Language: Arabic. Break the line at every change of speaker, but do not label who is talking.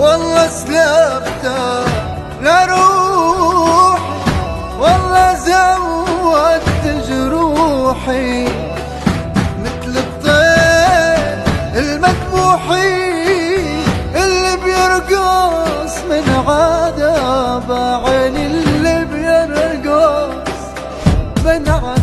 والله سلبته لروحي، والله زودت جروحي مثل الطير المذبوحين اللي بيرقص من عذاب عيني، اللي بيرقص من عذاب